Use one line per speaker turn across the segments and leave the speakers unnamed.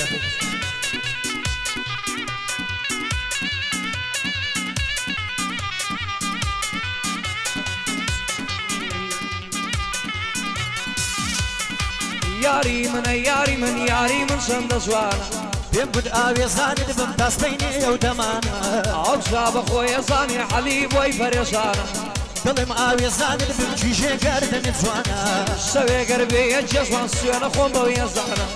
یاری منە یاری من یاری من چەندە جوانە
پێم گوت ئاوێزانت بم دەستبینێ ئەو دەمانە
ئەوجا بەخۆی ئەزانی حەلی بۆی پەرێشانە
دڵم ئاوێزانت بم کیژێ گەردەنت جوانە
شەوێگەر بێ جێژوان سوێنە خۆم بەو ێزانە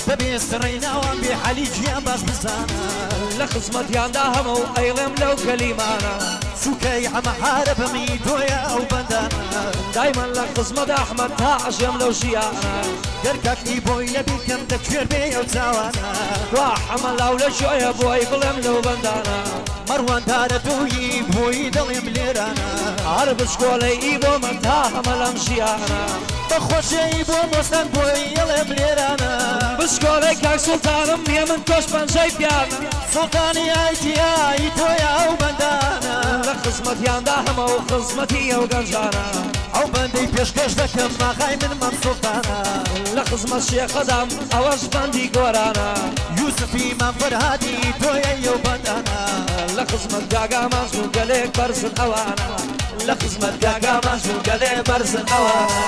بەبێ سڕی ناوان بێ حەلی گیان باش بزانە
لە خزمەتیاندا هەمە و ئەیڵێم لەو کەلیمانە
سوکەی ئەمە حارە بەمی تۆیە ئەو بەندانە
دایمەن لە خزمەت ئەحمەد تا عەژێم لەو ژیانە
گەرکەکنی بۆی لە بیکەم دەکوێر بێ ئەو چاوانە
وا حەمە لاو لە شۆیە بۆی بڵێم لەو بەندانە
مەڕوانتارە تووی بۆی دڵێم لێرانە
هەر بچکۆڵەی ئی بۆ من تا هەمە لەم ژیانە
بەخۆشەی بۆ مۆستان بۆی ئەڵێم لێرانە
بچکۆڵەی کاک سوڵتانم نییە من تۆش پەنجەی پیانە
سوڵتانی ئایتیایی تۆیە ئەو بەندانە
لە خزمەتیاندا هەمە و خزمەتی ئەو گەنجانە
ئەو بەندەی پێشکەش دەکەم ماخای من مەم سوڵتانە
لە خزمەت شێخەدام ئەوەش بەندی گۆرانە
یوسفی مام فەرهادی تۆیە ئەو بەندانە
لە خزمەت گاگامان و گەلێک بەرزن ئەوانە لە خزمەت گاگامان و گەلێ بەرزن ئەوانە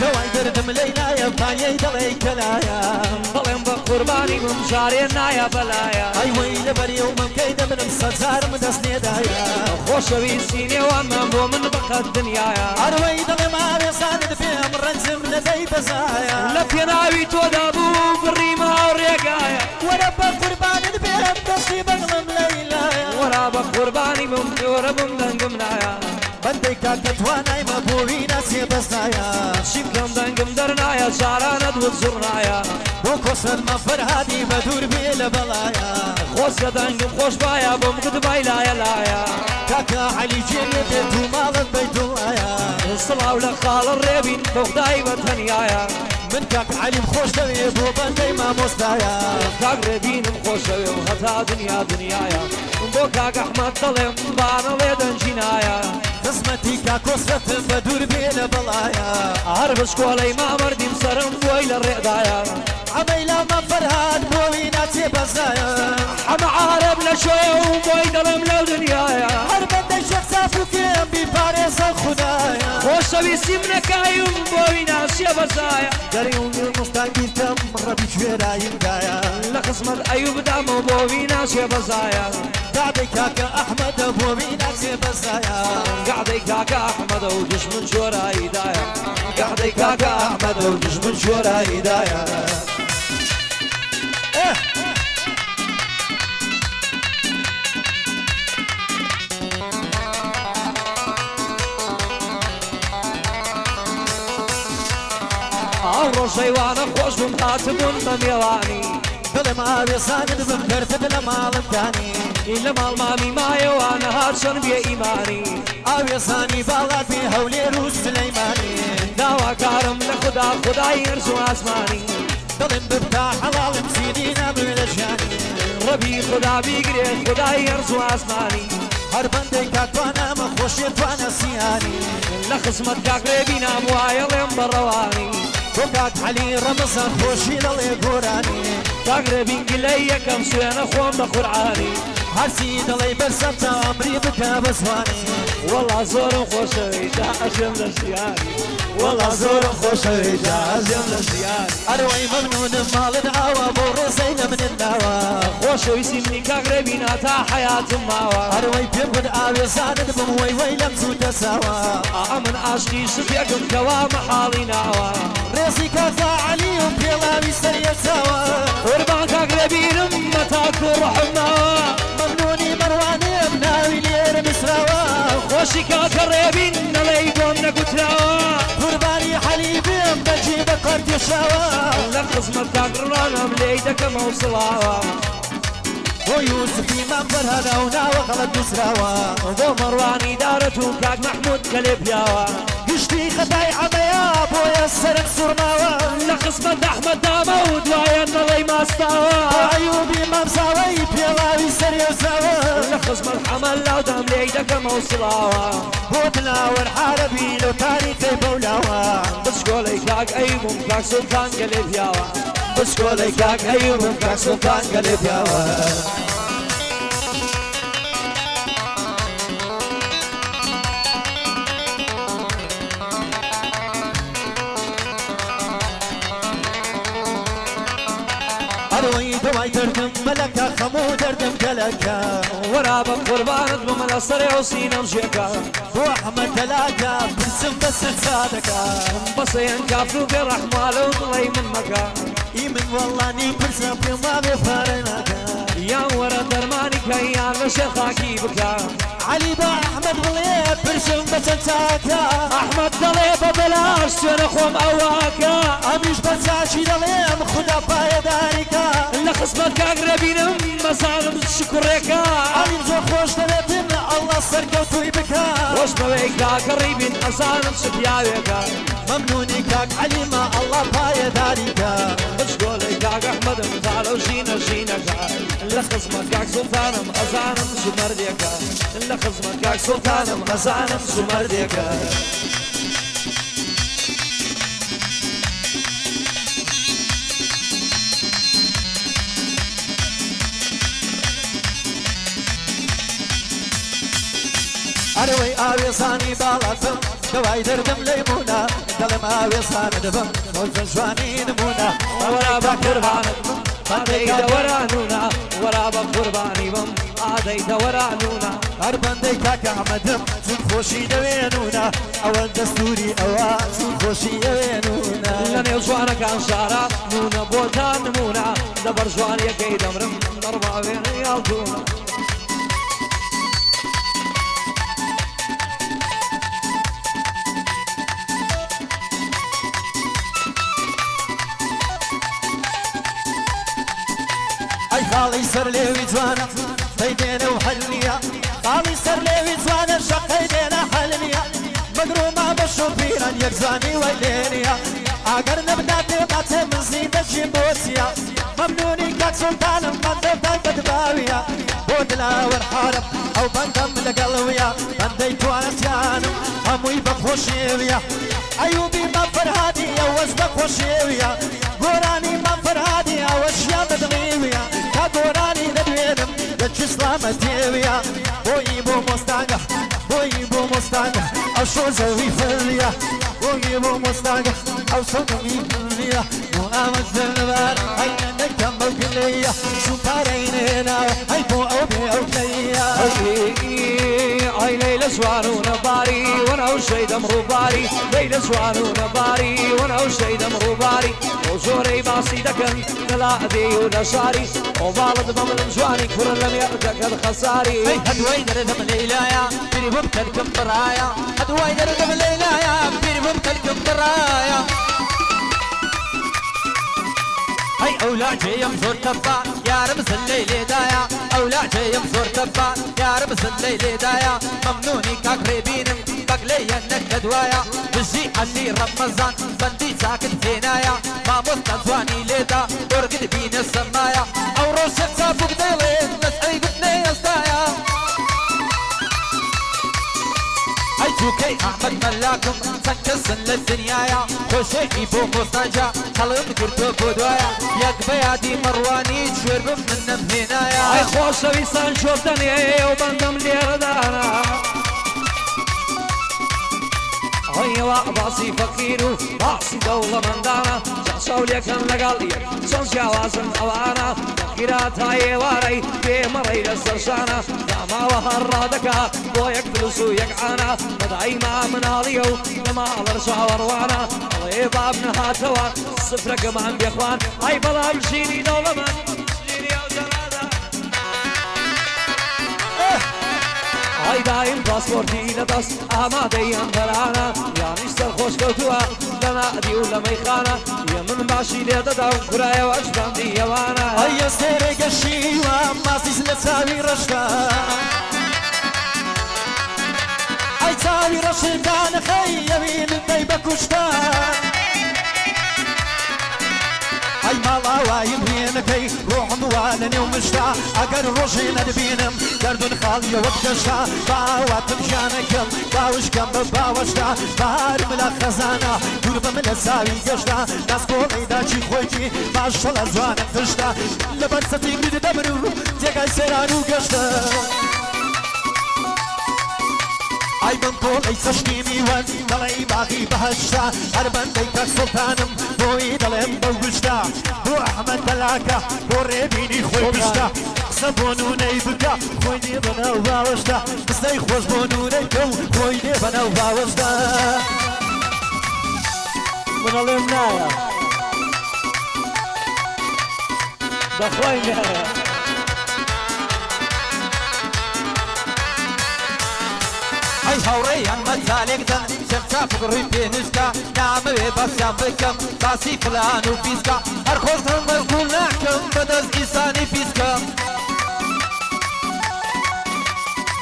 دەوای دەردم لەیلایە پایەی دەڵێی کەلایە
بەڵێم بە قوربانی من جارێ نایە بەلایە
ئەیوەی لەبەری و مەمکەی دەبنم سەجارم دەست لێدایە
خۆشەویستی نێوانمان بۆ من بەقەت دنیایە
هەروەی دڵێم ئاوێزانت پێم ڕەنجم لەدەی بەزایە
لە پێناوی تۆدا بوو بڕیمە ئەو ڕێگایە
وەرە بە قوربانت پێم دەستی بەغڵم لەیلایە
وەرا بە قوربانی من جۆرە بم دەنگم نایە
بەندەی کاکە توانایمە بۆوی ناسێ بەستایە
چی بکەم دەنگم دەرنایە جارانەت وت زوڕنایە
بۆ کۆسەرمە فەرهادی بە دوور بێ لە بەڵایە
خۆزگە دەنگم خۆش باە بۆم گدبای لایە لایە
کاکە عەلی جێمێ بێت و ماڵت بەیتوڵایە
سڵاو لە خاڵە ڕێبین بەخدای بەتەنیایە
من کاک عەلیم خۆش دەوێ بۆ بەندەی مامۆستایە
کاک ڕێبینم خۆشەوێ و هەتا دنیا دنیایە بۆ کاک ئەحمەد دەڵێم بانەڵێ دەنجینایە
خزمەتی کاکۆسرەتم بە دوور بێ لە بەڵایە
هەر بچکۆڵەی مامەردیم سەرم بۆی لە ڕێدایە
ئەمەی لامە فەرهاد بۆوی ناچێ بەزایە
ئەمە عارەب لە شۆیە و بۆی دەڵێم لەو دنیایە
هەر بەندەی شەخساف و کێم بیپارێزە خودایە
خۆشەویستی منەکایم بۆی ناسیە بەزایە
دەری و مستان بیرتم ڕەبی کوێراییمدایە
لە خزمەت ئەیوب بدامە بۆوی ناسیە بەزایە
دادەی کاکە ئەحمەدە بۆوی ناچێ بەزایە
گعدەی کاکە ئەحمەدە و دژمن شۆراییدایە گعدەی کاکە ئەحمەدە و دژمن شۆراییدایە ئەو ڕۆژەیوانە خۆش بم هاتبوون بە میێوانی
دڵێم ئاوێزانت بم کردت لە ماڵمدانی
لە ماڵ مامی مایەوانە هاچەند بێ ئیمانی
ئاوێزانی باڵات بێ هەولێر و سلەیمانی
داواکارم لە خوددا خودای هەرز و ئاسمانی
دڵێم ببتا حەڵاڵم سیدی نابێ لە ژیانی
ڕەبی خوددا بیگرێ خودای هەرز و ئاسمانی
هەر بەندەی کاکوانەمە خۆشیێ توانە سیانی
لە خزمەت کاکرێ بینام وایەڵێم بەڕەوانی
بۆ کاک عەلی ڕەمەزان خۆشی لەڵێ گۆرانی
کاکرێ بینگلەی یەکەم سوێنە خۆم بە قورعانی
هەرچی دڵی بەرسەم تا ئەمری بکە بە زوانی
وەڵا زۆرم خۆشەوی تا ئەژێم لە ژیانی
وەڵا زۆرم خۆشەوی تا ئەژێم لە ژیانی ئەرەوەی مەمنونم ماڵت ئاوا بۆ ڕێزەی لە منت ناوە
خۆشەویستی منی کاکرێ بینا تا حەیاتم ماوە
ئەرەوەی پێم بد ئاوێزانت بم وەی وەی لەم چووتە ساوە
من عاشقی شتێکم کەوا مەحاڵی ناوە
ڕێزی کاکا عەلی و پێڵاوی سەریە چاوە
قوربان کاکرێ بینم بە تاک و ڕەحمناوە
مەمنونی مەڕوانێم ناوی لێرە مسراوە
خۆشی کاکە ڕێبین نەڵێی بۆم نەگوتراوە
قوربانی حەلی بێم بەجێ بە قەرتێشاوە
لە خزمەت کاکڕانم لێی دەکەم ئەو سڵاوە
بۆ یوسفی مام فەرهادە و ناوە غەڵەت نووسراوە
بۆ مەڕوانی دارەت و کاک مەحموود کە لێ پیاوە
گشتی خەتای عەمەیە بۆیە سەرم سوورماوە
لە قسمەت ئەحمەد دامە و دوایە دڵی ماستاوە
ئەیوبی مامزاوەی پێڵاوی سەرێزاوە
لە قسمەت حەمەل لاودام لێی دەکەمە و سڵاوە
بۆ دلاوەر حارەبی لە تاریخی بەولاوە
بچکۆڵەی کاک ئەیبووم کاک سوڵتان گەلێ پیاوە بچکۆڵەی کاک ئەیبووم کاک سوڵتان گەلێ پیاوە
ئەڕۆی دەوای دەردم مەلەکە خەموو دەردم گەلەکە
وەرا بە قوربانت بمە لە سەرێ و سینەم ژێکە
بۆ ئەحمەد دەلاکە پرسم بەسەر سادەکە
بەسەیان کافر و بێڕەحمالە و دڵی من مەکە
ئی من وەڵانی پرسە پێما بێ پارە ناکە
یان وەرە دەرمانی کەیان لە شێخاکی بکە
علی بە ئەحمەد بڵێ پرسم بەچەند چاکە
ئەحمەد دەڵێ بە بەلاش سوێنە خۆم ئەوواکە
ئەمیش بە چاچی دەڵێم خوددا پایەداریکە
لە قسمەت کاگرە بینم مەزانم شکوڕێکە
ئەلیم زۆر خۆش دەوێتن ئەڵڵا سەرکەوتوی بکە
خۆش بەوەی کاکەڕی بین ئەزانم چ پیاوێکە
مەمنونی کاک علیمە ئەڵڵا پایەداریکە
بچکۆڵەی کاک ئەحمەدم تاڵە و ژینە ژینەکە لە قسمەت کاک سوڵتانم ئەزانم زومەردێکە لە قسمەت کاک سوڵتانم ئەزانم زومەردێکە
ئەرەوەی ئاوێزانی باڵاتم دەوای دەردم لەیمونە دەڵێم ئاوێزانە دەبم خۆزە جوانی نمونە
وەرا بە قوربانت بم ئادەی دەوەرانوونە وەرا بە قوربانی بم ئادەی دەوەرانوونە
هەر بەندەی کاکە ئەحمەدم چون خۆشی دەوێنونە ئەوە دەستوری ئەوە چون خۆشی ئەوێنونە
لە نێو جوانەکان شارە نونە بۆتان نمونە لەبەر جوانیەکەی دەمرم نەڕماوێنە یاڵتوونە
ئەی خاڵی سەر لێوی جوانە دەی دێنە و حەل نییە خاڵی سەر لێوی جوانە شەقەی دێنە حەل نییە مەگرۆما بەش و پیران یەک جوانی وەی لێ نییە ئاگەر نەبداتێ باتێ منزی دەچین بۆ چیە مەمنونی کاک سوڵتانم بەندەدان بەدباویە بۆ دلاوەر حارم ئەو بەندەم لەگەڵەوەیە بەندەی توانەتیانم هەمووی بەخۆشێویە ئەیوبی مەفەرهادی ئەوەش بەخۆشێویە گۆرانی مەفەرهادی ئەوەشیان بەدڵێویە تا گۆرانی دەدوێنم دەچی سلامەتێویە بۆیی بۆ مۆستانگە بۆیی بۆ مۆستانگە ئەو شۆزەوی فڵیە بۆیی بۆ مۆستانگە ئەو سەوتەوی فڵیە بۆ ئامەد دەرنەبار ئەی نەکەم بەو گلەیە سوپارەی نێناوە ئەی بۆ ئەو بێ ئەو کەیە
ئای لەیلە جوان و نەباری وەنە ئەو شەیدەم ڕووباری لەیلە جوان و نەباری وەنە ئەو شەیدەم ڕووباری بۆ زۆرەی باسی دەکەن لەلا ئەدەی و لە شاری ئۆڤاڵت بەمنم جوانی کوڕە لە مێ دەکەن خەساری
هەدوای دەردەم لەیلایە پیری بۆم کەلکم بڕایە هەدوای دەردەم لەیلایە پیری بۆم کەلکم بڕایە هەی ئەولاجێیم زۆر تەفا یارم زلەی لێدایە ئەولاجێیم زۆر تەفا یارم زلەی لێدایە مەمنونی کاک ڕێبینم بەگلەیە نەکە دوایە بژی عەلی ڕەمەزان بەندی چاکت هێنایە مامۆستا جوانی لێدا ئۆرگت بینە سەمایە ئەو ڕۆژە چاپوک دەڵێن لەسەی گوتنێ ئێستایە ئەی جووکەی ئەحمەد مەلاکم چەند کەسن لە دنیایە خۆشێکی بۆ مۆستانجا هەڵم گرتۆ بۆ دوایە یەک بە یادی مەڕوانی کوێر بم من نەمهێنایە
ئای خۆشەویستان شۆفتنێ و بەندەم لێرەدانە ئەوەیەوە باسی فەقیر و باسی دەوڵەمەندانە چاولێکن لەگەڵ یەک چەند جیاوازن ئەوانە فەقیرات تا ئێوارەی پێمەڕەی لەسەر شانە داماوە هەر ڕادەکات بۆ یەک دروس و یەک عانە بەدایما مناڵیە و نەماڵەر چاوەڕوانە ئەڵێ بابنە هاتەوە سفرەکەمان بێخوان ئای بەڵام ژینی دەوڵەمەند ئای دایم پاسپۆرتی لەدەست ئامادەی ئەم بەرانە یانیش سەرخۆش کەوتووە لە نادی و لە مەیخانە یە من باشی لێ دەدام کورایەوە ئەشباندی ئەوانە
ئەیە سێرێگەشیوە ماسیس لە چاوی ڕەشکە ئەی چاوی ڕەشیدان خەی ئەوین دەی بە کوشتان ئەی ماڵاوایم هێنەکەی ڕۆحم وا لە نێو مشتا ئەگەر ڕۆژێ نەدبینم گەردون خاڵیە وەک دەشتا باواتم ژیانەکەم باوشکەم بە باوەشتا بارم لە خەزانە دوور بەم لە چاوی گەشتا دەستکۆڵی داچی خۆیکی باشە لە جوانم خشتا لەبەر سەتی گرد دەبر و جێگای سێران و گەشتە ئای بم تۆڵی سەشتی میوەن دەڵێی باغی بەهەشتا هەر بەندەی کەک سوڵتانم بۆی دەڵێم بەو گشتا بۆ ئەحمەد دەلاکە بۆ ڕێبینی خۆی گشتا قسە بۆ نونەی بکە خۆی دێ بەناو باوەشتا قسەی خۆش بۆ نونەی کە و خۆی دێ بەناو باوەشتا
منەڵێم نایە دەخوای نایە
ئەی هەوڕێیان مەجالێکدەن شەمچاپ ڕووی پێنووسکە نامەوێ بەسیان بکەم باسی فلان و پیسکە هەر خۆشم مەزگوڵ ناکەم بەدەست ئیسانی پیسکە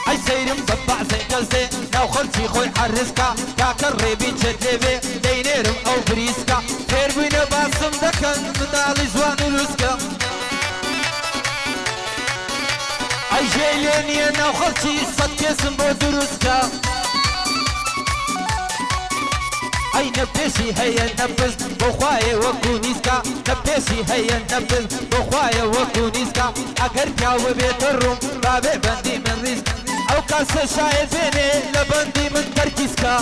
ئەی سەیرم بە بەعزەی کەسێ ناو خەڵکی خۆی عەرزکە کاکە ڕێبین چێت لێوێ دەینێرم ئەو بریسکە فێربووینە باسم دەکەن منداڵی جوان و لوسکە ئەی ژێ لێ نییە ناو خەڵکی سەد کێسم بۆ دروستکە ئەی نەپێشی هەیە نەپز بۆ خوایە وەکو نیسکە نەپێشی هەیە نەپز بۆ خوایە وەکو نیسکە ئەگەر پیاو ببێتە ڕووم بابێ بەندی من ریسک ئەو کاسە شایە بێنێ لە بەندی من تەرکیسکە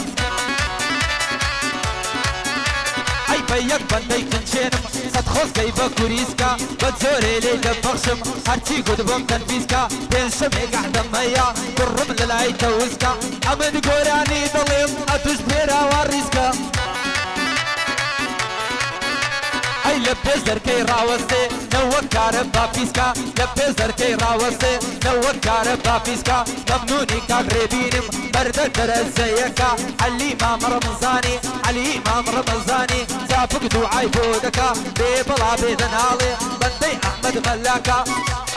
ئەی بە یەک بەندەی کنچێنم سەد خۆزگەی بە کوریسکە بە جۆرێ لێ دەبەخشم هەرچی گوت بۆم تەنفیسکە پێنجشەمێک ئەحدەمەیە کوڕم لە لای تەوزکە ئەمن گۆرانی دەڵێم ئەتوش پێراوە ریسکە ئەی لە پێش دەرکەی ڕاوەستێ نەوەک کارە باپیسکە لە پێش دەرکەی ڕاوەستێ نەوەک کارە باپیسکە مەمنونی کاک ڕێبینم بەردە دەرەزەیەکە عەلی مام ڕەمەزانی عەلی مام ڕەمەزانی چاپک دوعای بۆ دەکا بێ بەڵا بێدە ناڵێ بەندەی ئەحمەد مەلاکە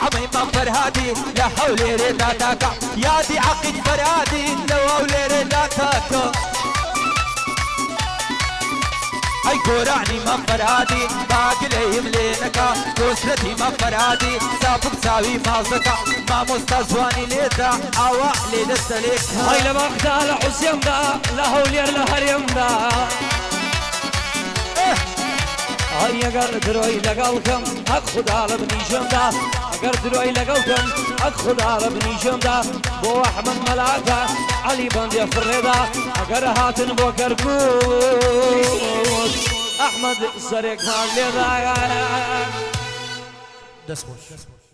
عەمەی مام فەرهادی لە هەولێرێدا تاکە یادی عەقید فەرهادی لە هەولێرێدا تاکە ئەی گۆرانی مام فەرهادی باگلەیم لێ نەکا دۆسرەتی مام فەرهادی چاپک چاوی مازەکە مامۆستا جوانی لێدا ئاوا لێ دەستە لێکە
ئەی لە باغدا لە حوسێمدا لە هەولێر لە هەرێمدا ئەی ئەگەر درۆی لەگەڵکەم ئەک خودا لە بنیژەمدا ئەگەر درۆی لەگەڵکەم ئەک خودا لە بنیژەمدا بۆ ئەحمەد مەلاکە عەلی بەندێ فڕێدا ئەگەر هاتن بۆ کەرکووت ئەحمەد سەرێکمان لێدا
دەست خۆش